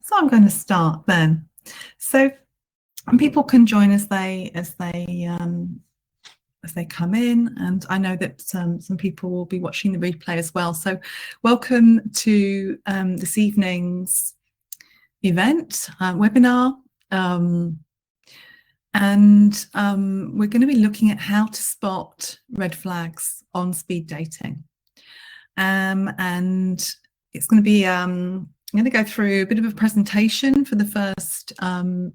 So I'm going to start then. So people can join as they come in, and I know that some people will be watching the replay as well. So welcome to this evening's event, webinar. We're going to be looking at how to spot red flags on speed dating. And it's going to be, I'm going to go through a bit of a presentation for the first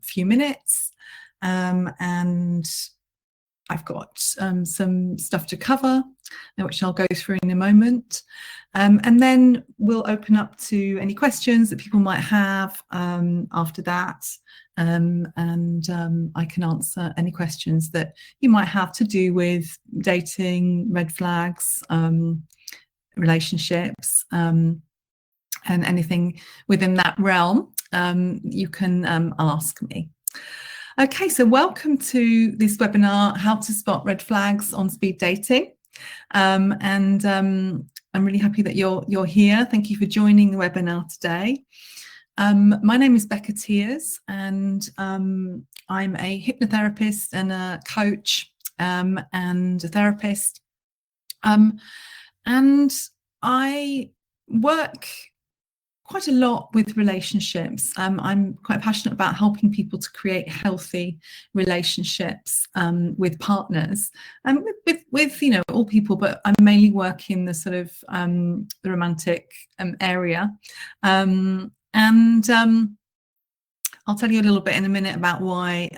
few minutes. And I've got some stuff to cover, which I'll go through in a moment. And then we'll open up to any questions that people might have after that. I can answer any questions that you might have to do with dating, red flags, relationships, and anything within that realm. You can ask me. Okay, so welcome to this webinar, How to Spot Red Flags on Speed Dating. I'm really happy that you're here. Thank you for joining the webinar today. My name is Becca Teers, and I'm a hypnotherapist and a coach and a therapist. And I work quite a lot with relationships. I'm quite passionate about helping people to create healthy relationships with partners, and with all people, but I mainly work in the sort of the romantic area. I'll tell you a little bit in a minute about why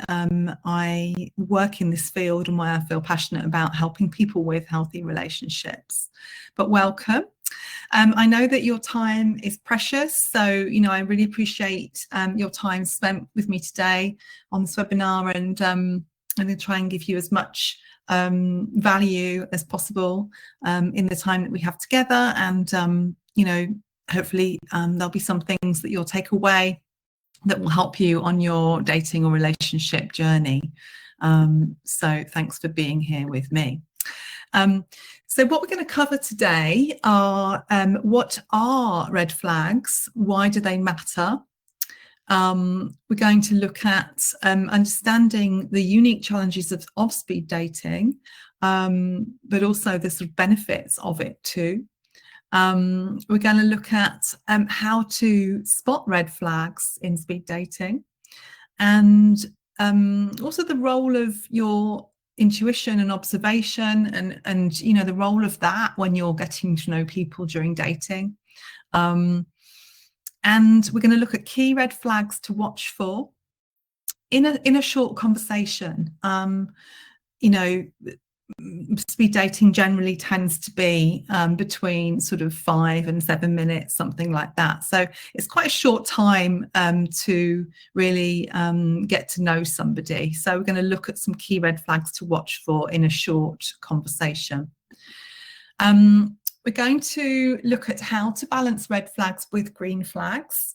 I work in this field and why I feel passionate about helping people with healthy relationships. But welcome. I know that your time is precious, so I really appreciate your time spent with me today on this webinar, and I'm going to try and give you as much value as possible in the time that we have together. And hopefully there'll be some things that you'll take away that will help you on your dating or relationship journey. So thanks for being here with me. So what we're going to cover today are what are red flags? Why do they matter? We're going to look at understanding the unique challenges of speed dating, but also the sort of benefits of it too. We're going to look at how to spot red flags in speed dating, and also the role of your intuition and observation, and the role of that when you're getting to know people during dating. And we're going to look at key red flags to watch for in a short conversation. Speed dating generally tends to be between sort of 5 and 7 minutes, something like that. So it's quite a short time to really get to know somebody. So we're going to look at some key red flags to watch for in a short conversation. We're going to look at how to balance red flags with green flags,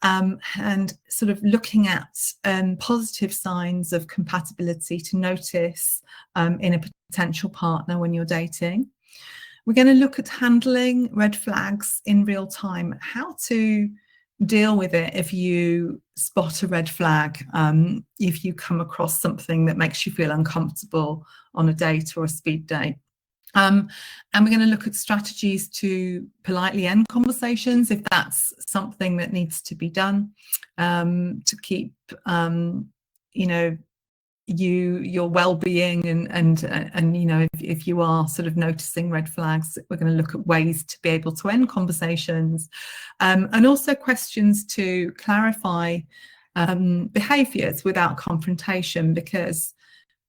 and sort of looking at positive signs of compatibility to notice in a potential partner when you're dating. We're going to look at handling red flags in real time, how to deal with it if you spot a red flag, if you come across something that makes you feel uncomfortable on a date or a speed date. And we're going to look at strategies to politely end conversations if that's something that needs to be done, to keep your well-being, and if you are sort of noticing red flags, we're going to look at ways to be able to end conversations, and also questions to clarify behaviours without confrontation, because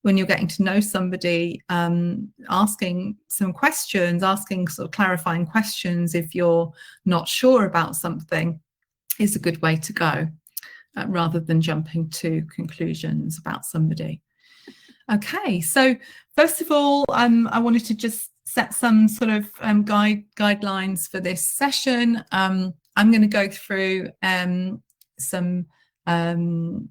when you're getting to know somebody, asking some questions, asking sort of clarifying questions if you're not sure about something is a good way to go, rather than jumping to conclusions about somebody. Okay, so first of all, I wanted to just set some sort of guidelines for this session. I'm going to go through some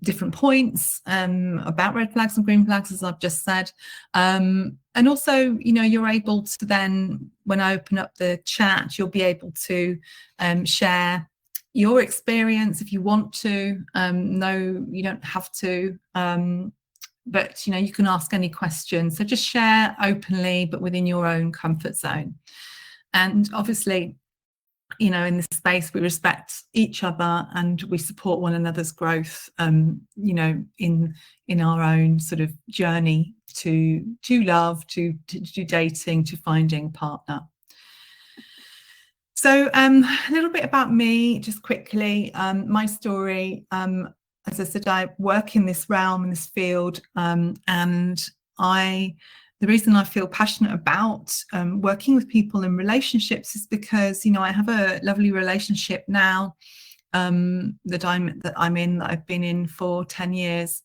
different points about red flags and green flags, as I've just said, and also you're able to then, when I open up the chat, you'll be able to share your experience if you want to. No, you don't have to. But you can ask any questions. So just share openly, but within your own comfort zone. And obviously, in this space, we respect each other and we support one another's growth, in our own sort of journey to love, to dating, to finding a partner. So a little bit about me, just quickly, my story. As I said, I work in this realm, in this field, and the reason I feel passionate about working with people in relationships is because, I have a lovely relationship now that I'm in, that I've been in for 10 years.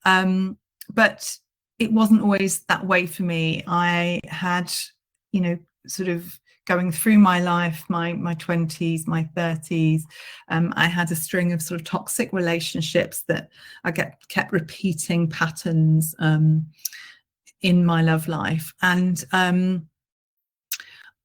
But it wasn't always that way for me. I had, sort of going through my life, my 20s, my 30s, I had a string of sort of toxic relationships that I kept repeating patterns in my love life. And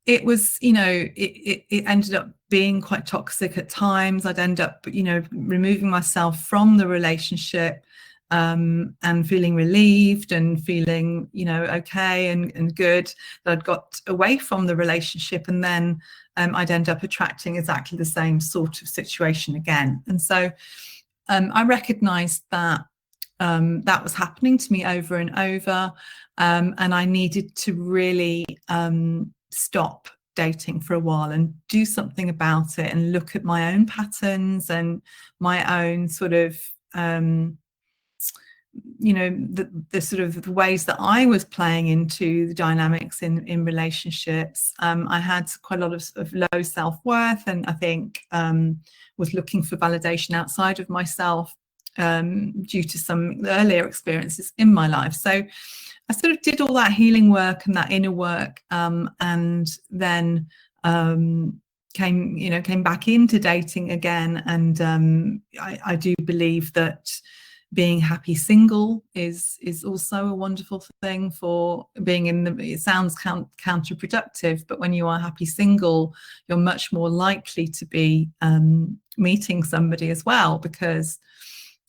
it was, it ended up being quite toxic at times. I'd end up, removing myself from the relationship and feeling relieved and feeling, okay and good that I'd got away from the relationship. And then I'd end up attracting exactly the same sort of situation again. And so I recognized that that was happening to me over and over. And I needed to really stop dating for a while and do something about it and look at my own patterns and my own sort of, the sort of the ways that I was playing into the dynamics in relationships. I had quite a lot of low self-worth, and I think was looking for validation outside of myself due to some earlier experiences in my life. So I sort of did all that healing work and that inner work, and then came back into dating again. And I do believe that being happy single is also a wonderful thing for being in the, it sounds counterproductive, but when you are happy single, you're much more likely to be meeting somebody as well, because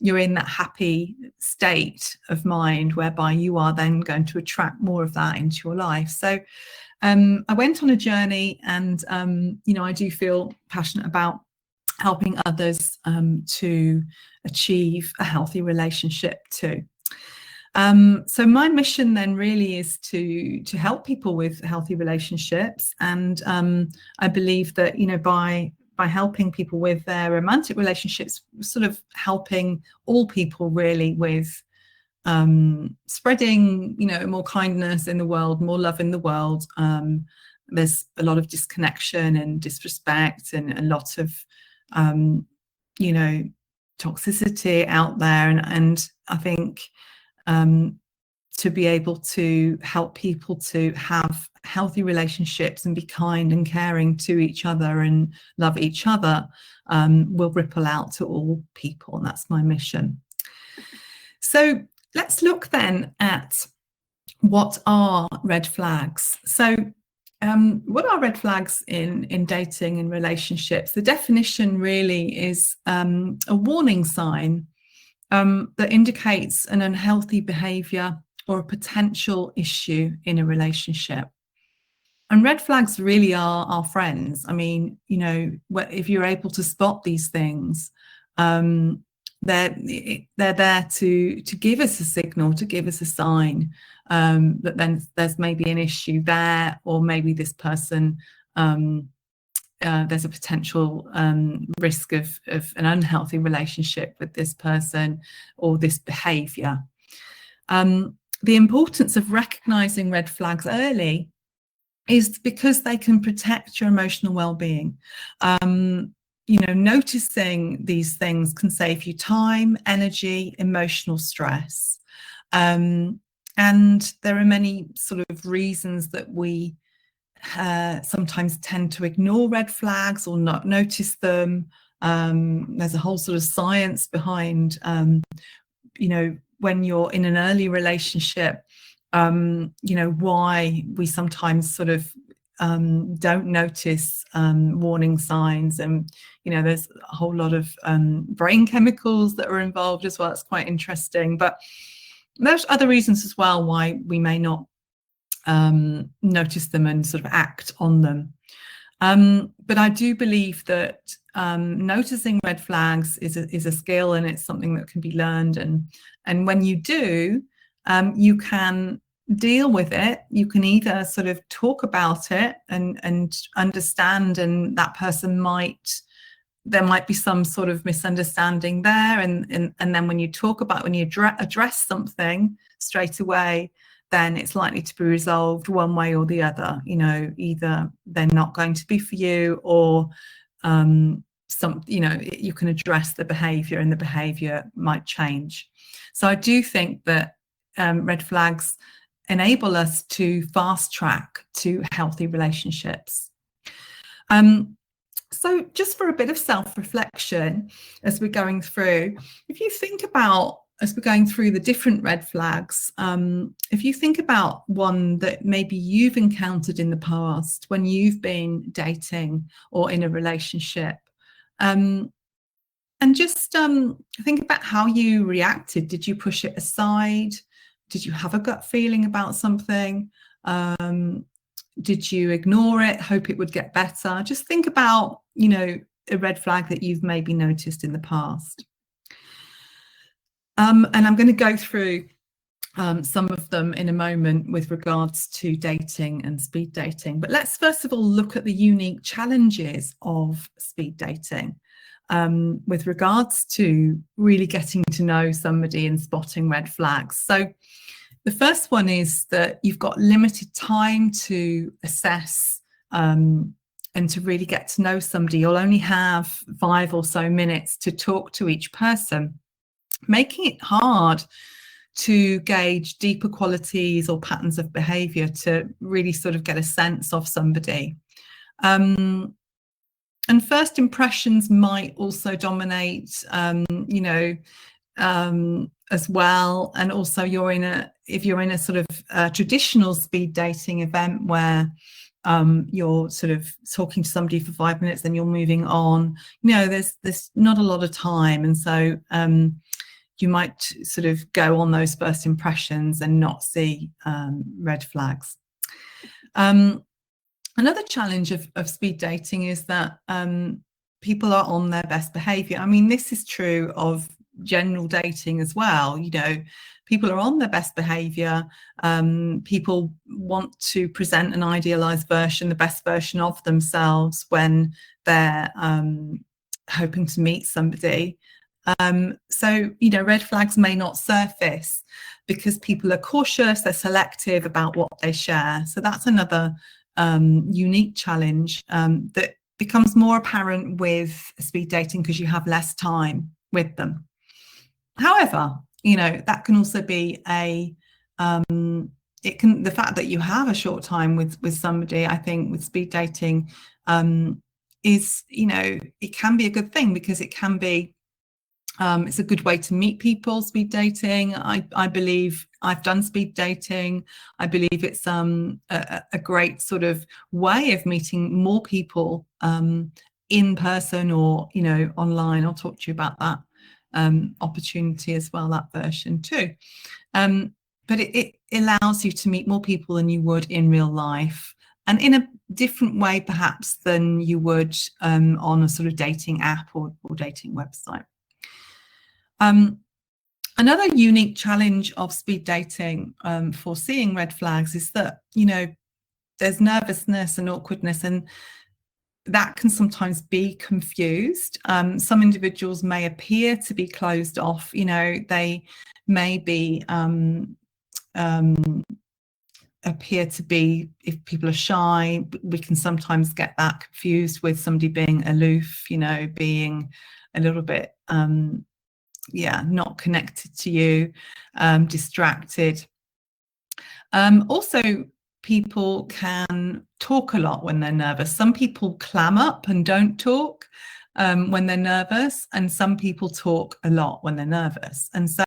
you're in that happy state of mind whereby you are then going to attract more of that into your life. So I went on a journey, and I do feel passionate about helping others to achieve a healthy relationship too. So my mission then really is to help people with healthy relationships, and I believe that by helping people with their romantic relationships, sort of helping all people really with spreading more kindness in the world, more love in the world. There's a lot of disconnection and disrespect and a lot of toxicity out there, and I think to be able to help people to have healthy relationships and be kind and caring to each other and love each other will ripple out to all people, and that's my mission. So let's look then at what are red flags. So what are red flags in dating and relationships? The definition really is a warning sign that indicates an unhealthy behaviour or a potential issue in a relationship. And red flags really are our friends. I mean, if you're able to spot these things, they're there to give us a signal, to give us a sign that then there's maybe an issue there, or maybe this person, there's a potential risk of an unhealthy relationship with this person or this behaviour. The importance of recognising red flags early is because they can protect your emotional well-being. Noticing these things can save you time, energy, emotional stress. And there are many sort of reasons that we sometimes tend to ignore red flags or not notice them. There's a whole sort of science behind, when you're in an early relationship, why we sometimes sort of don't notice warning signs, and there's a whole lot of brain chemicals that are involved as well. It's quite interesting, but there's other reasons as well why we may not notice them and sort of act on them. But I do believe that noticing red flags is a skill, and it's something that can be learned, and when you do, you can deal with it. You can either sort of talk about it and understand, and that person there might be some sort of misunderstanding there, and then when you talk about, when you address something straight away, then it's likely to be resolved one way or the other. Either they're not going to be for you, or you can address the behavior and the behavior might change. So I do think that red flags enable us to fast track to healthy relationships. So just for a bit of self-reflection as we're going through, if you think about, as we're going through the different red flags, if you think about one that maybe you've encountered in the past when you've been dating or in a relationship, and just think about how you reacted. Did you push it aside? Did you have a gut feeling about something? Did you ignore it, hope it would get better? Just think about, a red flag that you've maybe noticed in the past. And I'm going to go through some of them in a moment with regards to dating and speed dating. But let's first of all look at the unique challenges of speed dating with regards to really getting to know somebody and spotting red flags. So the first one is that you've got limited time to assess and to really get to know somebody. You'll only have 5 or so minutes to talk to each person, making it hard to gauge deeper qualities or patterns of behaviour, to really sort of get a sense of somebody. And first impressions might also dominate, as well. And also if you're in a sort of traditional speed dating event where you're sort of talking to somebody for 5 minutes, then you're moving on, there's not a lot of time. And so you might sort of go on those first impressions and not see red flags. Another challenge of speed dating is that people are on their best behaviour. I mean, this is true of general dating as well. People are on their best behaviour. People want to present an idealised version, the best version of themselves when they're hoping to meet somebody. So, red flags may not surface because people are cautious, they're selective about what they share. So that's another unique challenge that becomes more apparent with speed dating because you have less time with them. However, that can also be the fact that you have a short time with somebody, I think with speed dating is, it can be a good thing, because it can be, it's a good way to meet people, speed dating. I believe, I've done speed dating. I believe it's a great sort of way of meeting more people in person or, online. I'll talk to you about that opportunity as well, that version too. But it allows you to meet more people than you would in real life, and in a different way perhaps than you would on a sort of dating app or dating website. Another unique challenge of speed dating for seeing red flags is that, there's nervousness and awkwardness, and that can sometimes be confused. Some individuals may appear to be closed off. They may be appear to be, if people are shy, we can sometimes get that confused with somebody being aloof, being a little bit not connected to you, distracted. Also, people can talk a lot when they're nervous. Some people clam up and don't talk when they're nervous, and some people talk a lot when they're nervous. And so